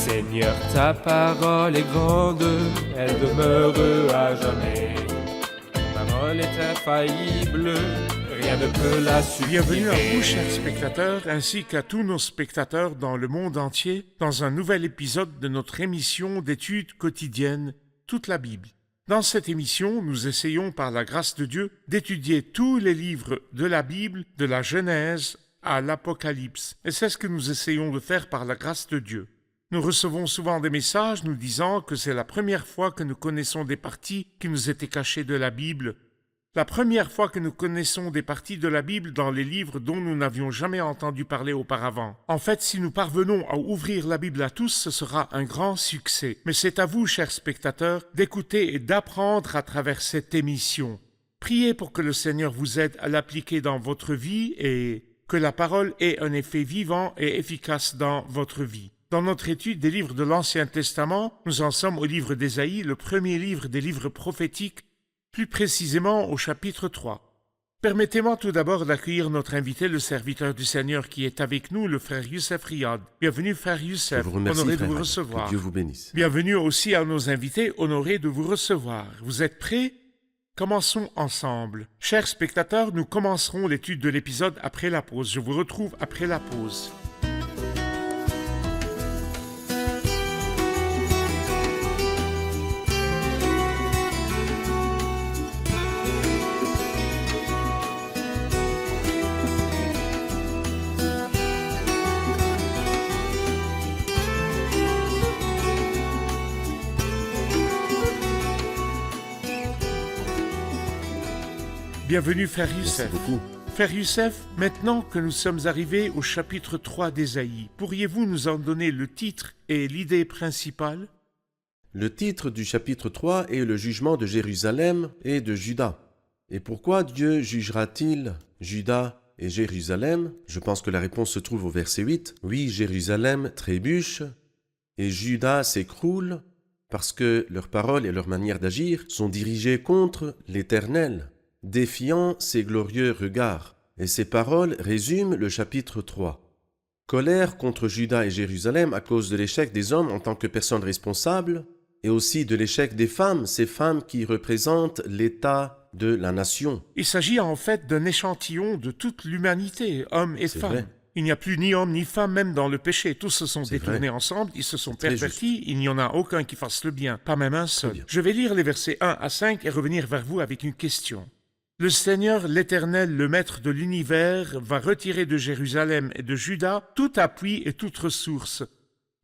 Seigneur, ta parole est grande, elle demeure à jamais. Ta parole est infaillible, rien ne peut la supprimer. Bienvenue à vous, chers spectateurs, ainsi qu'à tous nos spectateurs dans le monde entier, dans un nouvel épisode de notre émission d'études quotidiennes, toute la Bible. Dans cette émission, nous essayons, par la grâce de Dieu, d'étudier tous les livres de la Bible, de la Genèse à l'Apocalypse. Et c'est ce que nous essayons de faire par la grâce de Dieu. Nous recevons souvent des messages nous disant que c'est la première fois que nous connaissons des parties qui nous étaient cachées de la Bible. La première fois que nous connaissons des parties de la Bible dans les livres dont nous n'avions jamais entendu parler auparavant. En fait, si nous parvenons à ouvrir la Bible à tous, ce sera un grand succès. Mais c'est à vous, chers spectateurs, d'écouter et d'apprendre à travers cette émission. Priez pour que le Seigneur vous aide à l'appliquer dans votre vie et que la parole ait un effet vivant et efficace dans votre vie. Dans notre étude des livres de l'Ancien Testament, nous en sommes au livre d'Ésaïe, le premier livre des livres prophétiques, plus précisément au chapitre 3. Permettez-moi tout d'abord d'accueillir notre invité, le serviteur du Seigneur qui est avec nous, le frère Youssef Riyad. Bienvenue, frère Youssef, honoré de vous recevoir. Que Dieu vous bénisse. Bienvenue aussi à nos invités, honorés de vous recevoir. Vous êtes prêts? Commençons ensemble. Chers spectateurs, nous commencerons l'étude de l'épisode après la pause. Je vous retrouve après la pause. Bienvenue, frère Youssef. Merci beaucoup. Frère Youssef, maintenant que nous sommes arrivés au chapitre 3 d'Ésaïe, pourriez-vous nous en donner le titre et l'idée principale? Le titre du chapitre 3 est le jugement de Jérusalem et de Juda. Et pourquoi Dieu jugera-t-il Juda et Jérusalem? Je pense que la réponse se trouve au verset 8. Oui, Jérusalem trébuche et Juda s'écroule parce que leurs paroles et leur manière d'agir sont dirigées contre l'Éternel, défiant ses glorieux regards. Et ces paroles résument le chapitre 3. Colère contre Juda et Jérusalem à cause de l'échec des hommes en tant que personnes responsables, et aussi de l'échec des femmes, ces femmes qui représentent l'état de la nation. Il s'agit en fait d'un échantillon de toute l'humanité, hommes et C'est femmes. vrai. Il n'y a plus ni homme ni femme, même dans le péché. Tous se sont C'est détournés vrai. ensemble, ils se sont très pervertis, il n'y en a aucun qui fasse le bien, pas même un seul. bien. Je vais lire les versets 1 à 5 et revenir vers vous avec une question. Le Seigneur, l'Éternel, le Maître de l'univers, va retirer de Jérusalem et de Juda tout appui et toute ressource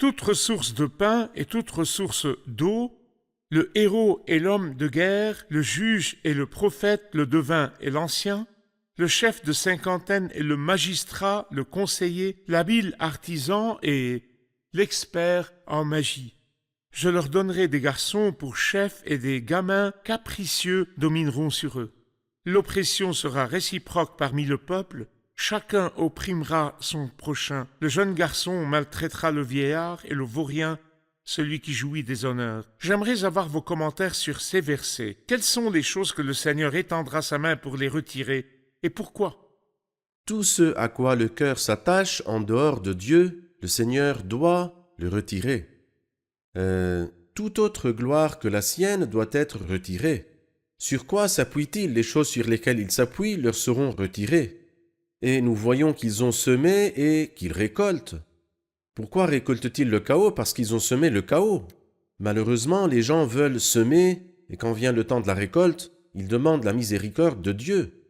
de pain et toute ressource d'eau, le héros et l'homme de guerre, le juge et le prophète, le devin et l'ancien, le chef de cinquantaine et le magistrat, le conseiller, l'habile artisan et l'expert en magie. Je leur donnerai des garçons pour chefs et des gamins capricieux domineront sur eux. L'oppression sera réciproque parmi le peuple, chacun opprimera son prochain. Le jeune garçon maltraitera le vieillard et le vaurien, celui qui jouit des honneurs. J'aimerais avoir vos commentaires sur ces versets. Quelles sont les choses que le Seigneur étendra sa main pour les retirer et pourquoi? Tout ce à quoi le cœur s'attache en dehors de Dieu, le Seigneur doit le retirer. Toute autre gloire que la sienne doit être retirée. Sur quoi s'appuie-t-il? Les choses sur lesquelles il s'appuie leur seront retirées. Et nous voyons qu'ils ont semé et qu'ils récoltent. Pourquoi récoltent-ils le chaos? Parce qu'ils ont semé le chaos. Malheureusement, les gens veulent semer, et quand vient le temps de la récolte, ils demandent la miséricorde de Dieu.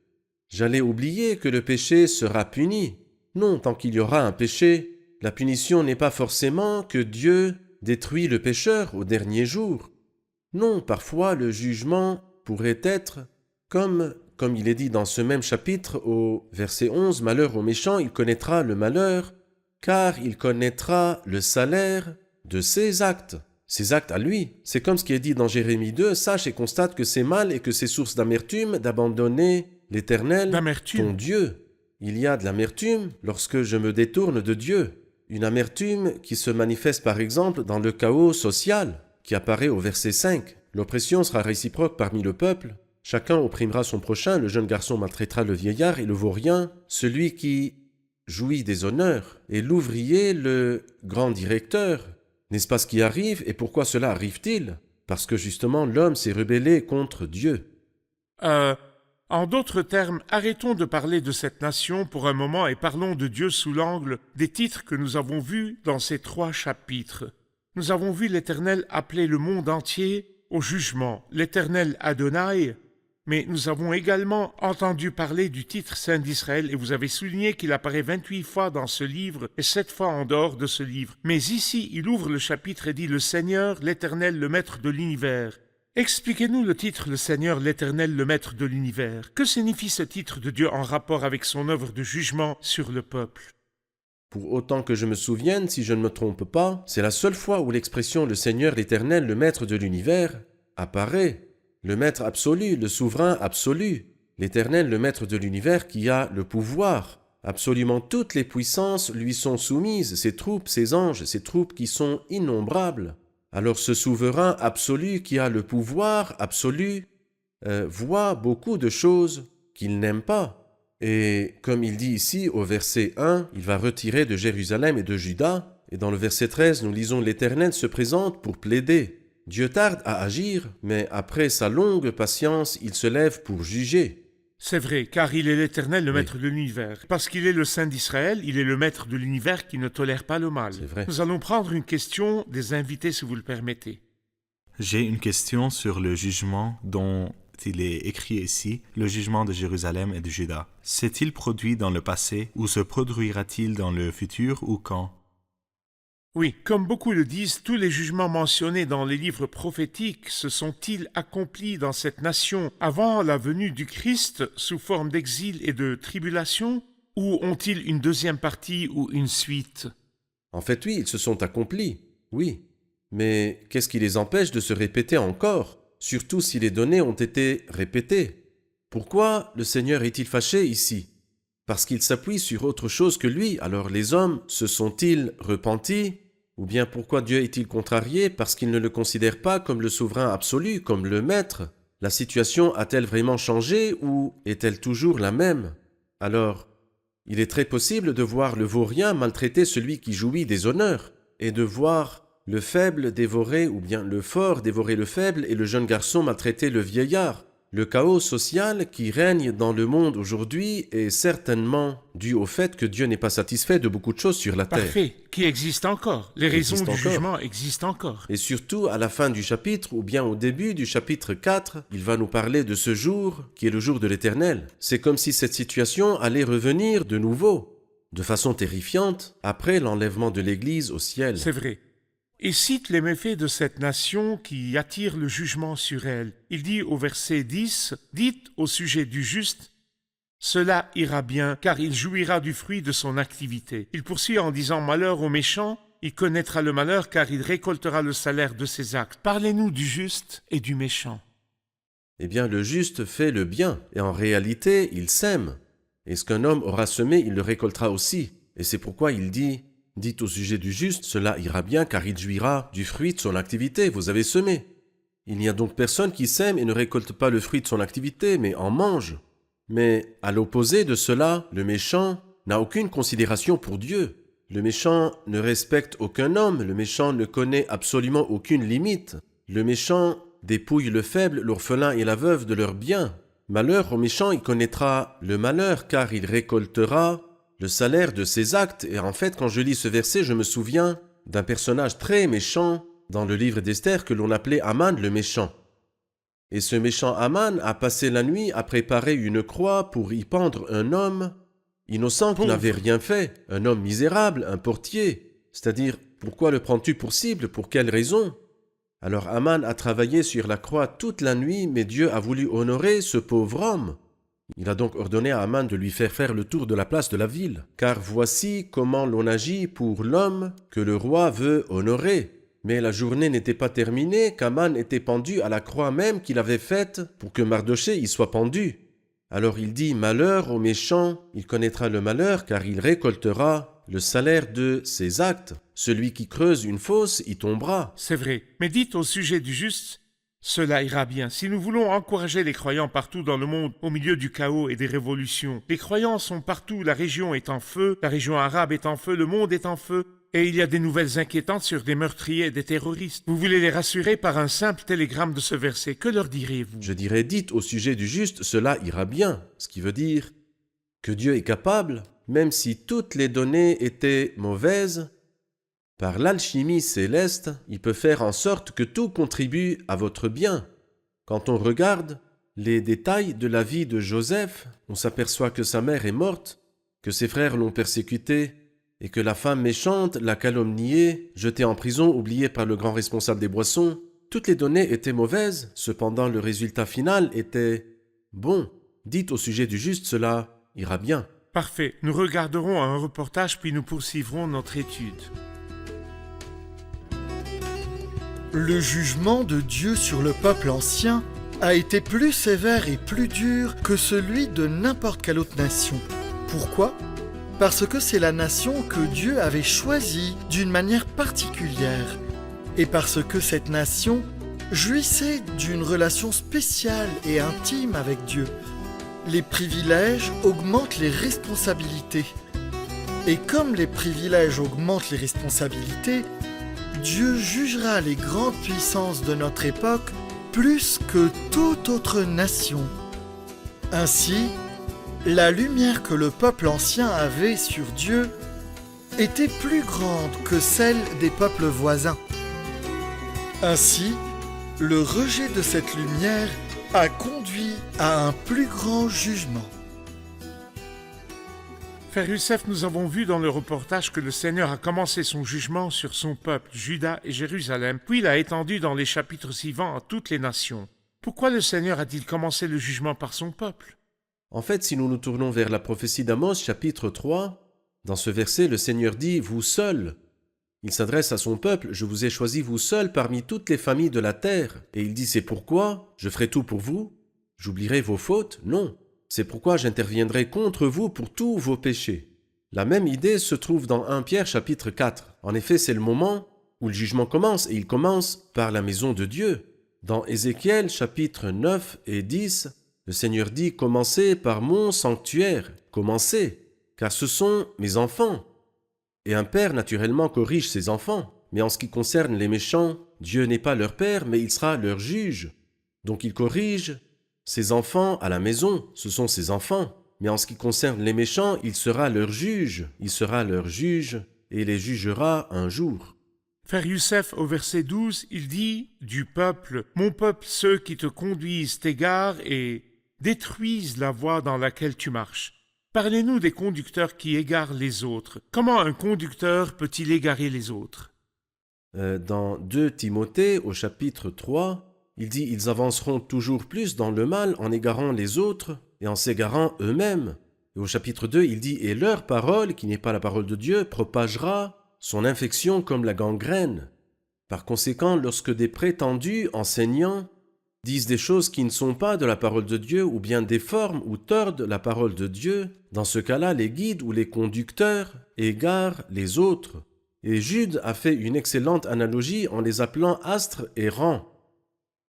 J'allais oublier que le péché sera puni. Non, tant qu'il y aura un péché, la punition n'est pas forcément que Dieu détruit le pécheur au dernier jour. Non, parfois le jugement pourrait être comme il est dit dans ce même chapitre au verset 11, « Malheur au méchant, il connaîtra le malheur, car il connaîtra le salaire de ses actes. » Ses actes à lui. C'est comme ce qui est dit dans Jérémie 2, « Sache et constate que c'est mal et que c'est source d'amertume d'abandonner l'Éternel, ton Dieu. » Il y a de l'amertume lorsque je me détourne de Dieu. Une amertume qui se manifeste par exemple dans le chaos social, qui apparaît au verset 5. L'oppression sera réciproque parmi le peuple. Chacun opprimera son prochain, le jeune garçon maltraitera le vieillard et le vaurien, celui qui jouit des honneurs, et l'ouvrier le grand directeur. N'est-ce pas ce qui arrive et pourquoi cela arrive-t-il? Parce que justement l'homme s'est rebellé contre Dieu. En d'autres termes, arrêtons de parler de cette nation pour un moment et parlons de Dieu sous l'angle des titres que nous avons vus dans ces 3 chapitres. Nous avons vu l'Éternel appeler le monde entier au jugement, l'Éternel Adonai, mais nous avons également entendu parler du titre Saint d'Israël et vous avez souligné qu'il apparaît 28 fois dans ce livre et 7 fois en dehors de ce livre. Mais ici, il ouvre le chapitre et dit « Le Seigneur, l'Éternel, le Maître de l'univers ». Expliquez-nous le titre « Le Seigneur, l'Éternel, le Maître de l'univers ». Que signifie ce titre de Dieu en rapport avec son œuvre de jugement sur le peuple? Pour autant que je me souvienne, si je ne me trompe pas, c'est la seule fois où l'expression « le Seigneur, l'Éternel, le Maître de l'univers » apparaît. Le Maître absolu, le Souverain absolu, l'Éternel, le Maître de l'univers qui a le pouvoir. Absolument toutes les puissances lui sont soumises, ses troupes, ses anges, ses troupes qui sont innombrables. Alors ce souverain absolu qui a le pouvoir absolu voit beaucoup de choses qu'il n'aime pas. Et comme il dit ici au verset 1, il va retirer de Jérusalem et de Juda. Et dans le verset 13, nous lisons « L'Éternel se présente pour plaider ». Dieu tarde à agir, mais après sa longue patience, il se lève pour juger. C'est vrai, car il est l'Éternel, le Oui. Maître de l'univers. Parce qu'il est le Saint d'Israël, il est le Maître de l'univers qui ne tolère pas le mal. C'est vrai. Nous allons prendre une question des invités, si vous le permettez. J'ai une question sur le jugement dont il est écrit ici, le jugement de Jérusalem et de Juda. S'est-il produit dans le passé ou se produira-t-il dans le futur ou quand? Oui, comme beaucoup le disent, tous les jugements mentionnés dans les livres prophétiques se sont-ils accomplis dans cette nation avant la venue du Christ sous forme d'exil et de tribulation, ou ont-ils une deuxième partie ou une suite? En fait, oui, ils se sont accomplis, oui. Mais qu'est-ce qui les empêche de se répéter encore, surtout si les données ont été répétées? Pourquoi le Seigneur est-il fâché ici? Parce qu'il s'appuie sur autre chose que lui, alors les hommes se sont-ils repentis? Ou bien pourquoi Dieu est-il contrarié? Parce qu'il ne le considère pas comme le souverain absolu, comme le maître. La situation a-t-elle vraiment changé ou est-elle toujours la même? Alors, il est très possible de voir le vaurien maltraiter celui qui jouit des honneurs, et de voir le faible dévorer ou bien le fort dévorer le faible et le jeune garçon maltraiter le vieillard. Le chaos social qui règne dans le monde aujourd'hui est certainement dû au fait que Dieu n'est pas satisfait de beaucoup de choses sur la terre. Parfait, qui existe encore. Les Qui raisons existe du encore. jugement existent encore. Et surtout, à la fin du chapitre, ou bien au début du chapitre 4, il va nous parler de ce jour qui est le jour de l'Éternel. C'est comme si cette situation allait revenir de nouveau, de façon terrifiante, après l'enlèvement de l'Église au ciel. C'est vrai. Il cite les méfaits de cette nation qui attire le jugement sur elle. Il dit au verset 10, « Dites au sujet du juste, cela ira bien, car il jouira du fruit de son activité. » Il poursuit en disant « Malheur au méchant, il connaîtra le malheur, car il récoltera le salaire de ses actes. » Parlez-nous du juste et du méchant. Eh bien, le juste fait le bien, et en réalité, il sème. Et ce qu'un homme aura semé, il le récoltera aussi. Et c'est pourquoi il dit... Dites au sujet du juste, cela ira bien car il jouira du fruit de son activité, vous avez semé. Il n'y a donc personne qui sème et ne récolte pas le fruit de son activité, mais en mange. Mais à l'opposé de cela, le méchant n'a aucune considération pour Dieu. Le méchant ne respecte aucun homme, le méchant ne connaît absolument aucune limite. Le méchant dépouille le faible, l'orphelin et la veuve de leurs biens. Malheur au méchant, il connaîtra le malheur car il récoltera le salaire de ses actes. Et en fait, quand je lis ce verset, je me souviens d'un personnage très méchant dans le livre d'Esther que l'on appelait Aman le méchant. Et ce méchant Aman a passé la nuit à préparer une croix pour y pendre un homme innocent qui n'avait rien fait, un homme misérable, un portier. C'est-à-dire, pourquoi le prends-tu pour cible? Pour quelle raison? Alors Aman a travaillé sur la croix toute la nuit, mais Dieu a voulu honorer ce pauvre homme. Il a donc ordonné à Aman de lui faire le tour de la place de la ville. Car voici comment l'on agit pour l'homme que le roi veut honorer. Mais la journée n'était pas terminée qu'Aman était pendu à la croix même qu'il avait faite pour que Mardochée y soit pendu. Alors il dit « Malheur au méchant, il connaîtra le malheur car il récoltera le salaire de ses actes. Celui qui creuse une fosse y tombera. » C'est vrai. Mais dites au sujet du juste, cela ira bien. Si nous voulons encourager les croyants partout dans le monde, au milieu du chaos et des révolutions, les croyants sont partout, la région est en feu, la région arabe est en feu, le monde est en feu. et il y a des nouvelles inquiétantes sur des meurtriers et des terroristes. Vous voulez les rassurer par un simple télégramme de ce verset. Que leur direz-vous? Je dirais, dites au sujet du juste, cela ira bien, ce qui veut dire que Dieu est capable, même si toutes les données étaient mauvaises, par l'alchimie céleste, il peut faire en sorte que tout contribue à votre bien. Quand on regarde les détails de la vie de Joseph, on s'aperçoit que sa mère est morte, que ses frères l'ont persécuté, et que la femme méchante l'a calomnié, jeté en prison, oublié par le grand responsable des boissons. Toutes les données étaient mauvaises, cependant le résultat final était bon. Dites au sujet du juste, cela ira bien. Parfait. Nous regarderons un reportage puis nous poursuivrons notre étude. Le jugement de Dieu sur le peuple ancien a été plus sévère et plus dur que celui de n'importe quelle autre nation. Pourquoi ? Parce que c'est la nation que Dieu avait choisie d'une manière particulière, et parce que cette nation jouissait d'une relation spéciale et intime avec Dieu. Les privilèges augmentent les responsabilités. Et comme les privilèges augmentent les responsabilités, Dieu jugera les grandes puissances de notre époque plus que toute autre nation. Ainsi, la lumière que le peuple ancien avait sur Dieu était plus grande que celle des peuples voisins. Ainsi, le rejet de cette lumière a conduit à un plus grand jugement. Frère Youssef, nous avons vu dans le reportage que le Seigneur a commencé son jugement sur son peuple, Juda et Jérusalem, puis l'a étendu dans les chapitres suivants à toutes les nations. Pourquoi le Seigneur a-t-il commencé le jugement par son peuple? En fait, si nous nous tournons vers la prophétie d'Amos, chapitre 3, dans ce verset, le Seigneur dit « Vous seuls ». Il s'adresse à son peuple « Je vous ai choisi vous seuls parmi toutes les familles de la terre ». Et il dit « C'est pourquoi je ferai tout pour vous. J'oublierai vos fautes? Non. C'est pourquoi j'interviendrai contre vous pour tous vos péchés. » La même idée se trouve dans 1 Pierre chapitre 4. En effet, c'est le moment où le jugement commence, et il commence par la maison de Dieu. Dans Ézéchiel chapitre 9 et 10, le Seigneur dit « Commencez par mon sanctuaire, commencez, car ce sont mes enfants. » Et un père, naturellement, corrige ses enfants. Mais en ce qui concerne les méchants, Dieu n'est pas leur père, mais il sera leur juge. Donc il corrige ses enfants à la maison, ce sont ses enfants. Mais en ce qui concerne les méchants, il sera leur juge. Il sera leur juge et les jugera un jour. Frère Youssef, au verset 12, il dit « Du peuple, mon peuple, ceux qui te conduisent t'égarent et détruisent la voie dans laquelle tu marches. » Parlez-nous des conducteurs qui égarent les autres. Comment un conducteur peut-il égarer les autres? Dans 2 Timothée, au chapitre 3, il dit « Ils avanceront toujours plus dans le mal en égarant les autres et en s'égarant eux-mêmes. » Et au chapitre 2, il dit « Et leur parole, qui n'est pas la parole de Dieu, propagera son infection comme la gangrène. » Par conséquent, lorsque des prétendus enseignants disent des choses qui ne sont pas de la parole de Dieu ou bien déforment ou tordent la parole de Dieu, dans ce cas-là, les guides ou les conducteurs égarent les autres. Et Jude a fait une excellente analogie en les appelant astres errants.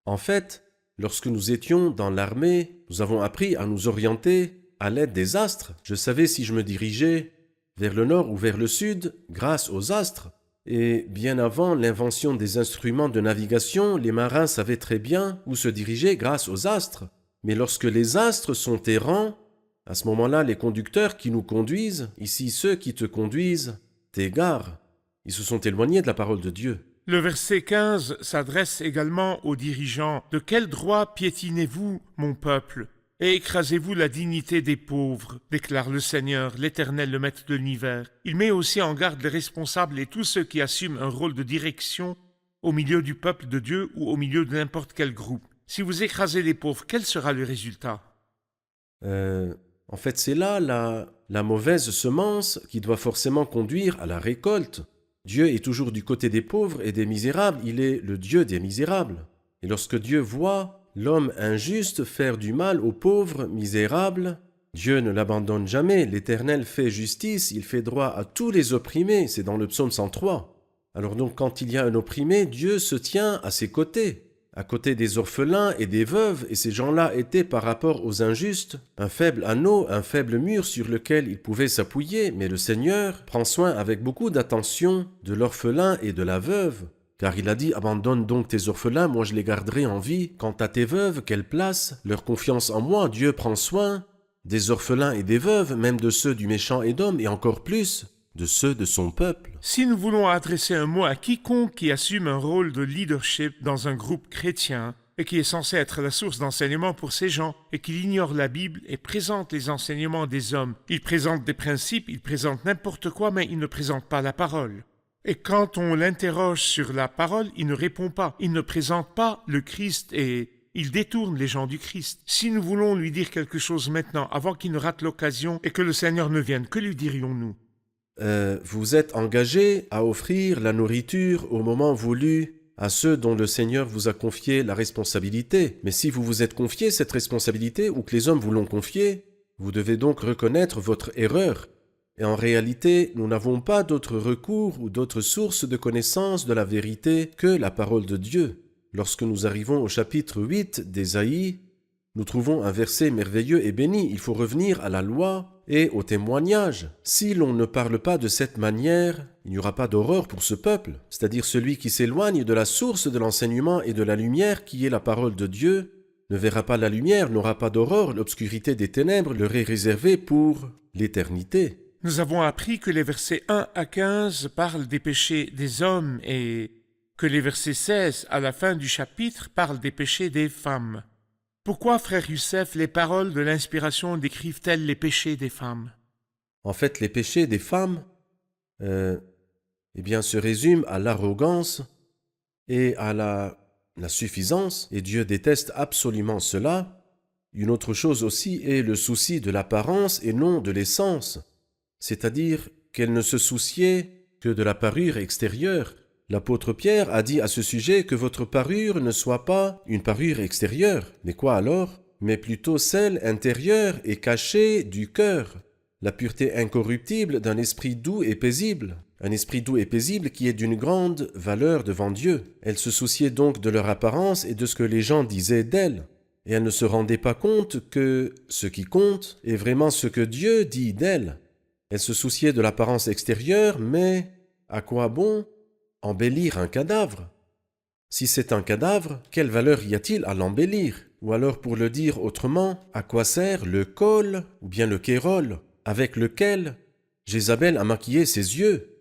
En fait, lorsque nous étions dans l'armée, nous avons appris à nous orienter à l'aide des astres. Je savais si je me dirigeais vers le nord ou vers le sud grâce aux astres. Et bien avant l'invention des instruments de navigation, les marins savaient très bien où se diriger grâce aux astres. Mais lorsque les astres sont errants, à ce moment-là, les conducteurs qui nous conduisent, ici ceux qui te conduisent, t'égarent. Ils se sont éloignés de la parole de Dieu. Le verset 15 s'adresse également aux dirigeants. « De quel droit piétinez-vous, mon peuple, et écrasez-vous la dignité des pauvres ?» déclare le Seigneur, l'Éternel, le Maître de l'univers. Il met aussi en garde les responsables et tous ceux qui assument un rôle de direction au milieu du peuple de Dieu ou au milieu de n'importe quel groupe. Si vous écrasez les pauvres, quel sera le résultat? En fait, c'est là la mauvaise semence qui doit forcément conduire à la récolte. Dieu est toujours du côté des pauvres et des misérables. Il est le Dieu des misérables. Et lorsque Dieu voit l'homme injuste faire du mal aux pauvres misérables, Dieu ne l'abandonne jamais. L'Éternel fait justice, il fait droit à tous les opprimés. C'est dans le psaume 103. Alors donc, quand il y a un opprimé, Dieu se tient à ses côtés. à côté des orphelins et des veuves, et ces gens-là étaient par rapport aux injustes un faible anneau, un faible mur sur lequel ils pouvaient s'appuyer, mais le Seigneur prend soin avec beaucoup d'attention de l'orphelin et de la veuve, car il a dit « Abandonne donc tes orphelins, moi je les garderai en vie. Quant à tes veuves, qu'elles placent leur confiance en moi, Dieu prend soin des orphelins et des veuves, même de ceux du méchant Édom, et encore plus de ceux de son peuple. » Si nous voulons adresser un mot à quiconque qui assume un rôle de leadership dans un groupe chrétien et qui est censé être la source d'enseignement pour ces gens et qui ignore la Bible et présente les enseignements des hommes, il présente des principes, il présente n'importe quoi, mais il ne présente pas la parole. Et quand on l'interroge sur la parole, il ne répond pas, il ne présente pas le Christ et il détourne les gens du Christ. Si nous voulons lui dire quelque chose maintenant, avant qu'il ne rate l'occasion et que le Seigneur ne vienne, que lui dirions-nous ? Vous êtes engagé à offrir la nourriture au moment voulu à ceux dont le Seigneur vous a confié la responsabilité. Mais si vous vous êtes confié cette responsabilité ou que les hommes vous l'ont confiée, vous devez donc reconnaître votre erreur. Et en réalité, nous n'avons pas d'autre recours ou d'autre source de connaissance de la vérité que la parole de Dieu. Lorsque nous arrivons au chapitre 8 d'Ésaïe, nous trouvons un verset merveilleux et béni. Il faut revenir à la loi et au témoignage. Si l'on ne parle pas de cette manière, il n'y aura pas d'aurore pour ce peuple, c'est-à-dire celui qui s'éloigne de la source de l'enseignement et de la lumière qui est la parole de Dieu, ne verra pas la lumière, n'aura pas d'aurore, l'obscurité des ténèbres leur est réservée pour l'éternité. Nous avons appris que les versets 1 à 15 parlent des péchés des hommes et que les versets 16 à la fin du chapitre parlent des péchés des femmes. Pourquoi, frère Youssef, les paroles de l'inspiration décrivent-elles les péchés des femmes ? En fait, les péchés des femmes se résument à l'arrogance et à la suffisance, et Dieu déteste absolument cela. Une autre chose aussi est le souci de l'apparence et non de l'essence, c'est-à-dire qu'elle ne se souciait que de la parure extérieure. L'apôtre Pierre a dit à ce sujet que votre parure ne soit pas une parure extérieure. Mais quoi alors ? Mais plutôt celle intérieure et cachée du cœur. La pureté incorruptible d'un esprit doux et paisible. Un esprit doux et paisible qui est d'une grande valeur devant Dieu. Elle se souciait donc de leur apparence et de ce que les gens disaient d'elle. Et elle ne se rendait pas compte que ce qui compte est vraiment ce que Dieu dit d'elle. Elle se souciait de l'apparence extérieure, mais à quoi bon embellir un cadavre? Si c'est un cadavre, quelle valeur y a-t-il à l'embellir? Ou alors, pour le dire autrement, à quoi sert le col ou bien le kérol avec lequel Jézabel a maquillé ses yeux,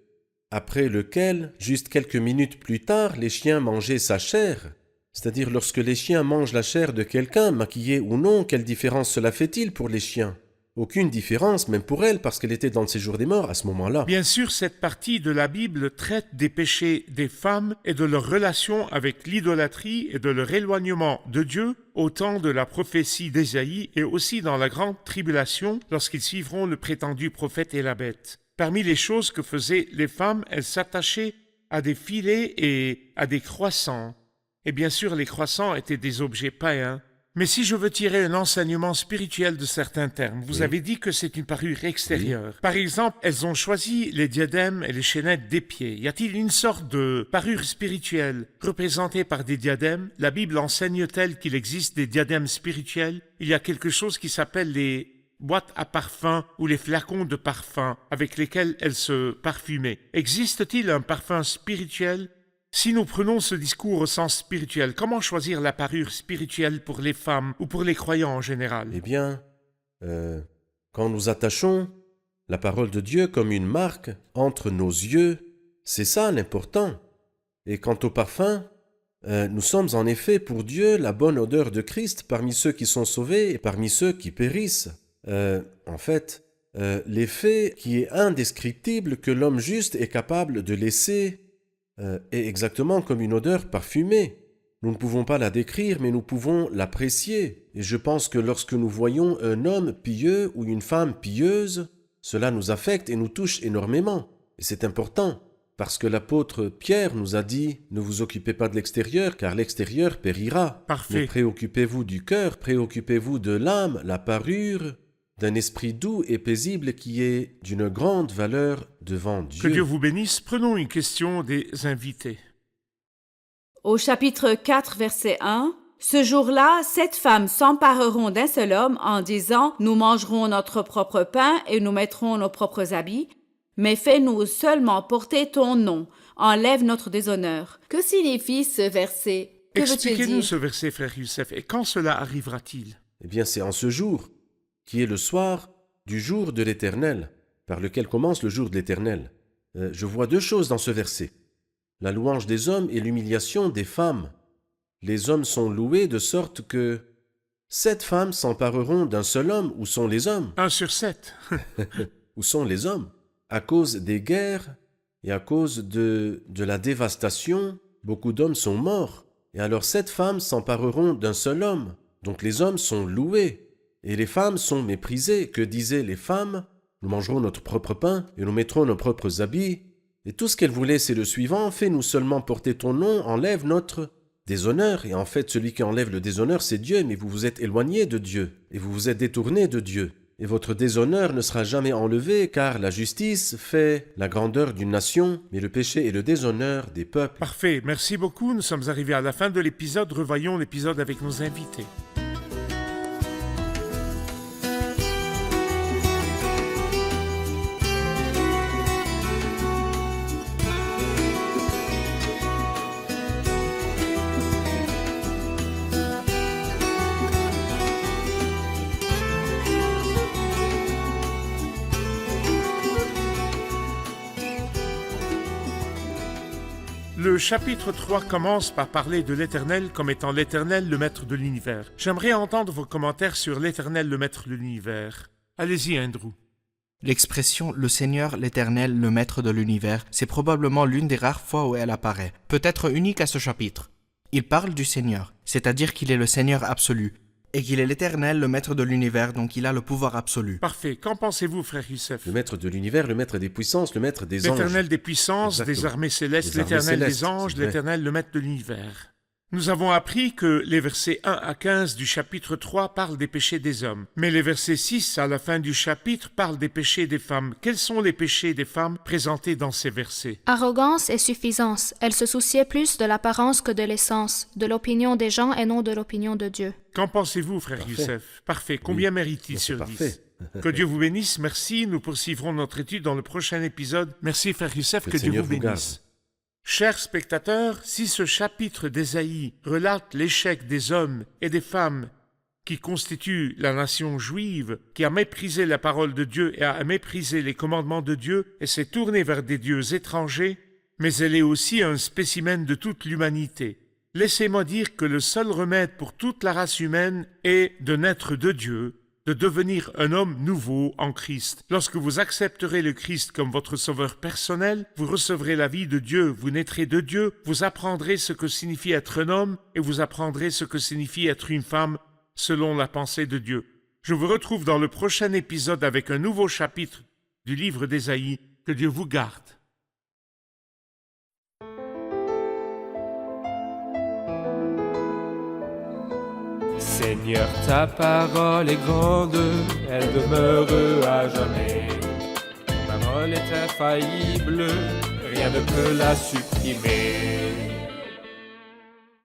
après lequel, juste quelques minutes plus tard, les chiens mangeaient sa chair? C'est-à-dire, lorsque les chiens mangent la chair de quelqu'un, maquillé ou non, quelle différence cela fait-il pour les chiens? Aucune différence, même pour elle, parce qu'elle était dans le séjour des morts à ce moment-là. Bien sûr, cette partie de la Bible traite des péchés des femmes et de leur relation avec l'idolâtrie et de leur éloignement de Dieu au temps de la prophétie d'Ésaïe et aussi dans la grande tribulation lorsqu'ils suivront le prétendu prophète et la bête. Parmi les choses que faisaient les femmes, elles s'attachaient à des filets et à des croissants. Et bien sûr, les croissants étaient des objets païens. Mais si je veux tirer un enseignement spirituel de certains termes, vous avez dit que c'est une parure extérieure. Par exemple, elles ont choisi les diadèmes et les chaînettes des pieds. Y a-t-il une sorte de parure spirituelle représentée par des diadèmes? La Bible enseigne-t-elle qu'il existe des diadèmes spirituels? Il y a quelque chose qui s'appelle les boîtes à parfum ou les flacons de parfum avec lesquels elles se parfumaient. Existe-t-il un parfum spirituel? Si nous prenons ce discours au sens spirituel, comment choisir la parure spirituelle pour les femmes ou pour les croyants en général? Eh bien, quand nous attachons la parole de Dieu comme une marque entre nos yeux, c'est ça l'important. Et quant au parfum, nous sommes en effet pour Dieu la bonne odeur de Christ parmi ceux qui sont sauvés et parmi ceux qui périssent. L'effet qui est indescriptible que l'homme juste est capable de laisser est exactement comme une odeur parfumée. Nous ne pouvons pas la décrire, mais nous pouvons l'apprécier. Et je pense que lorsque nous voyons un homme pieux ou une femme pieuse, cela nous affecte et nous touche énormément. Et c'est important, parce que l'apôtre Pierre nous a dit « Ne vous occupez pas de l'extérieur, car l'extérieur périra. Parfait. Mais préoccupez-vous du cœur, préoccupez-vous de l'âme, la parure, d'un esprit doux et paisible qui est d'une grande valeur devant Dieu. » Que Dieu vous bénisse. Prenons une question des invités. Au chapitre 4, verset 1, « Ce jour-là, 7 femmes s'empareront d'un seul homme en disant « Nous mangerons notre propre pain et nous mettrons nos propres habits, mais fais-nous seulement porter ton nom, enlève notre déshonneur. » Que signifie ce verset? Que veut-il Expliquez-nous dire? ce verset, frère Youssef, et quand cela arrivera-t-il? Eh bien, c'est en ce jour, qui est le soir du jour de l'Éternel, par lequel commence le jour de l'Éternel. Je vois 2 choses dans ce verset. La louange des hommes et l'humiliation des femmes. Les hommes sont loués de sorte que 7 femmes s'empareront d'un seul homme. Où sont les hommes? 1 sur 7. Où sont les hommes? À cause des guerres et à cause de la dévastation, beaucoup d'hommes sont morts. Et alors 7 femmes s'empareront d'un seul homme. Donc les hommes sont loués. Et les femmes sont méprisées. Que disaient les femmes? Nous mangerons notre propre pain et nous mettrons nos propres habits. Et tout ce qu'elles voulaient, c'est le suivant: fais-nous seulement porter ton nom, enlève notre déshonneur. Et en fait, celui qui enlève le déshonneur, c'est Dieu, mais vous vous êtes éloigné de Dieu, et vous vous êtes détourné de Dieu. Et votre déshonneur ne sera jamais enlevé, car la justice fait la grandeur d'une nation, mais le péché est le déshonneur des peuples. Parfait, merci beaucoup. Nous sommes arrivés à la fin de l'épisode. Revoyons l'épisode avec nos invités. Le chapitre 3 commence par parler de l'Éternel comme étant l'Éternel, le maître de l'univers. J'aimerais entendre vos commentaires sur l'Éternel, le maître de l'univers. Allez-y, Andrew. L'expression « le Seigneur, l'Éternel, le Maître de l'univers », c'est probablement l'une des rares fois où elle apparaît, peut-être unique à ce chapitre. Il parle du Seigneur, c'est-à-dire qu'il est le Seigneur absolu, et qu'il est l'Éternel, le Maître de l'univers, donc il a le pouvoir absolu. Parfait. Qu'en pensez-vous, frère Youssef? Le maître de l'univers, le maître des puissances, le maître des anges. L'Éternel des puissances, Exactement. des armées célestes, Des armées l'Éternel des célestes, anges, c'est vrai. l'Éternel, le maître de l'univers. Nous avons appris que les versets 1 à 15 du chapitre 3 parlent des péchés des hommes, mais les versets 6 à la fin du chapitre parlent des péchés des femmes. Quels sont les péchés des femmes présentés dans ces versets? Arrogance et suffisance. Elle se souciait plus de l'apparence que de l'essence, de l'opinion des gens et non de l'opinion de Dieu. Qu'en pensez-vous, frère Parfait. Youssef? Parfait. Combien Oui. mérite-t-il C'est sur parfait. 10? Que Dieu vous bénisse. Merci. Nous poursuivrons notre étude dans le prochain épisode. Merci, frère Youssef. Que Que le Dieu Seigneur vous vous garde. bénisse. Chers spectateurs, si ce chapitre d'Ésaïe relate l'échec des hommes et des femmes qui constituent la nation juive, qui a méprisé la parole de Dieu et a méprisé les commandements de Dieu et s'est tournée vers des dieux étrangers, mais elle est aussi un spécimen de toute l'humanité. Laissez-moi dire que le seul remède pour toute la race humaine est de naître de Dieu, de devenir un homme nouveau en Christ. Lorsque vous accepterez le Christ comme votre sauveur personnel, vous recevrez la vie de Dieu, vous naîtrez de Dieu, vous apprendrez ce que signifie être un homme et vous apprendrez ce que signifie être une femme selon la pensée de Dieu. Je vous retrouve dans le prochain épisode avec un nouveau chapitre du livre d'Ésaïe. Que Dieu vous garde. Seigneur, ta parole est grande, elle demeure à jamais. Ta parole est infaillible, rien ne peut la supprimer.